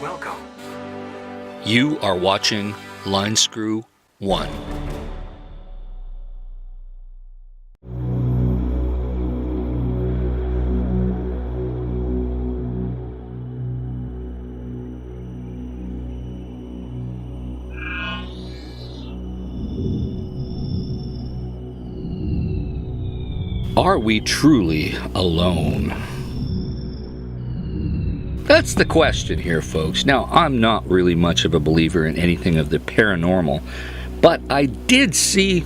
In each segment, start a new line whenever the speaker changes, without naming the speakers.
Welcome.
You are watching Line Screw 1. Are we truly alone? That's the question here, folks. Now, I'm not really much of a believer in anything of the paranormal, but I did see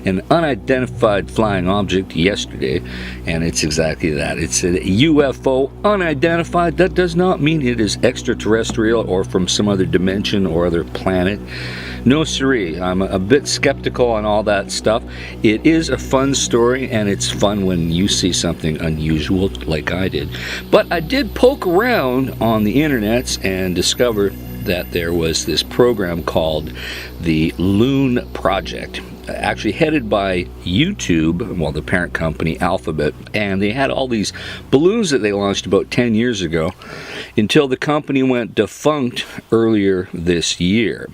an unidentified flying object yesterday, and it's exactly that. It's a UFO, unidentified. That does not mean it is extraterrestrial or from some other dimension or other planet. No siree. I'm a bit skeptical on all that stuff. It is a fun story, and it's fun when you see something unusual like I did. But I did poke around on the internet and discover that there was this program called the Loon Project, actually headed by YouTube, well, the parent company Alphabet, and they had all these balloons that they launched about 10 years ago until the company went defunct earlier this year.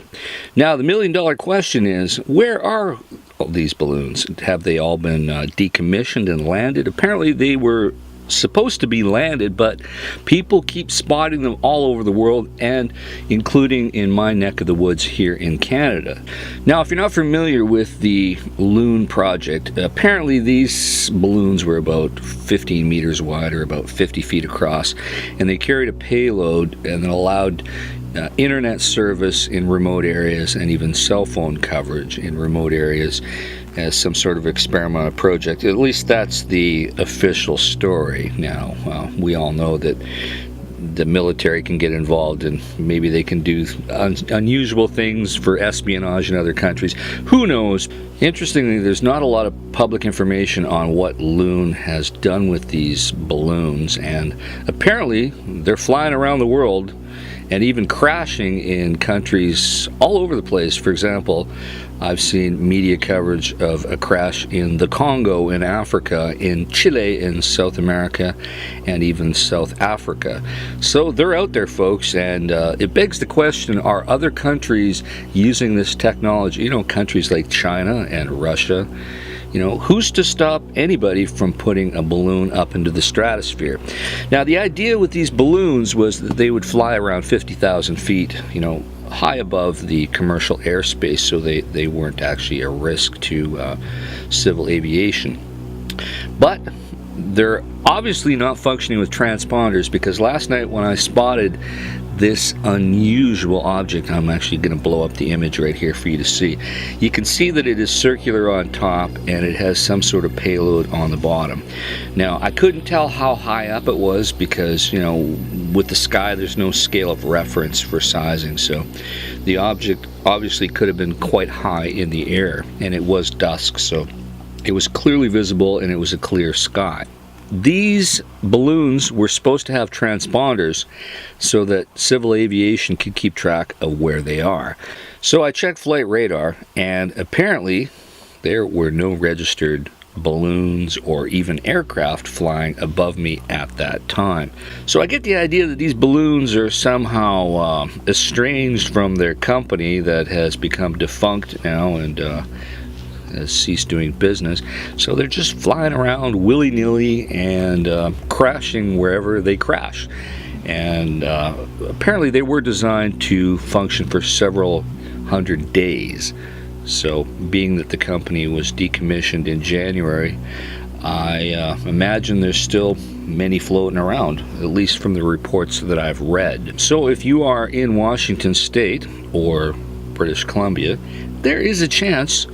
Now, the million-dollar question is, where are all these balloons? Have they all been decommissioned and landed? Apparently, they were supposed to be landed, but people keep spotting them all over the world, and including in my neck of the woods here in Canada. Now, if you're not familiar with the Loon Project, apparently these balloons were about 15 meters wide or about 50 feet across, and they carried a payload and allowed internet service in remote areas and even cell phone coverage in remote areas as some sort of experimental project. At least that's the official story. Now, we all know that the military can get involved and maybe they can do unusual things for espionage in other countries. Who knows? Interestingly, there's not a lot of public information on what Loon has done with these balloons, and apparently they're flying around the world and even crashing in countries all over the place. For example, I've seen media coverage of a crash in the Congo in Africa, in Chile in South America, and even South Africa. So they're out there, folks, and it begs the question, are other countries using this technology? You know, countries like China and Russia. You know, who's to stop anybody from putting a balloon up into the stratosphere? Now, the idea with these balloons was that they would fly around 50,000 feet, you know, high above the commercial airspace, so they weren't actually a risk to civil aviation. But they're obviously not functioning with transponders, because last night when I spotted this unusual object, I'm actually going to blow up the image right here for you to see. You can see that it is circular on top and it has some sort of payload on the bottom. Now, I couldn't tell how high up it was because, you know, with the sky there's no scale of reference for sizing, so the object obviously could have been quite high in the air, and it was dusk, so it was clearly visible and it was a clear sky. These balloons were supposed to have transponders so that civil aviation could keep track of where they are. So I checked flight radar, and apparently there were no registered balloons or even aircraft flying above me at that time. So I get the idea that these balloons are somehow estranged from their company that has become defunct now and has ceased doing business, so they're just flying around willy-nilly and crashing wherever they crash. And apparently they were designed to function for several hundred days. So being that the company was decommissioned in January, I imagine there's still many floating around, at least from the reports that I've read. So if you are in Washington State or British Columbia, there is a chance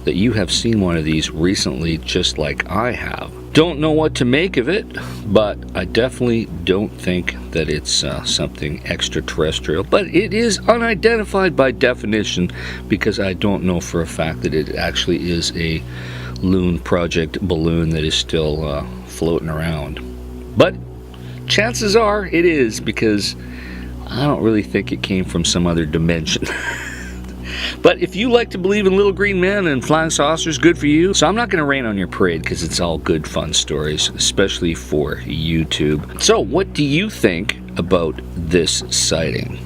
that you have seen one of these recently, just like I have. Don't know what to make of it, but I definitely don't think that it's something extraterrestrial. But it is unidentified by definition, because I don't know for a fact that it actually is a Loon Project balloon that is still floating around. But chances are it is, because I don't really think it came from some other dimension. But if you like to believe in little green men and flying saucers, good for you. So I'm not going to rain on your parade, because it's all good fun stories, especially for YouTube. So what do you think about this sighting?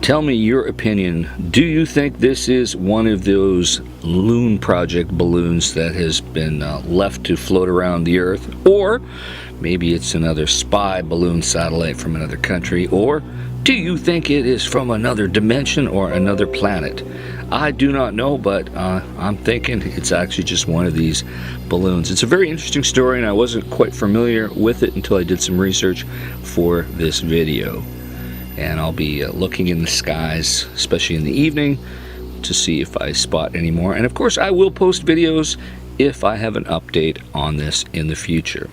Tell me your opinion. Do you think this is one of those Loon Project balloons that has been left to float around the Earth? Or maybe it's another spy balloon satellite from another country? Or do you think it is from another dimension or another planet? I do not know, but I'm thinking it's actually just one of these balloons. It's a very interesting story, and I wasn't quite familiar with it until I did some research for this video. And I'll be looking in the skies, especially in the evening, to see if I spot any more. And of course, I will post videos if I have an update on this in the future.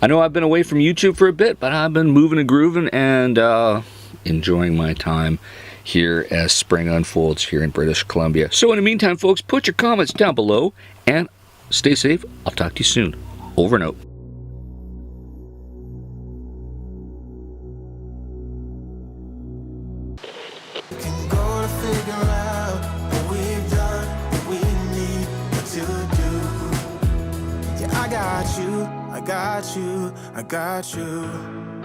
I know I've been away from YouTube for a bit, but I've been moving and grooving and enjoying my time here as spring unfolds here in British Columbia. So in the meantime, folks, put your comments down below and stay safe. I'll talk to you soon. Over and out.
I got you, I got you.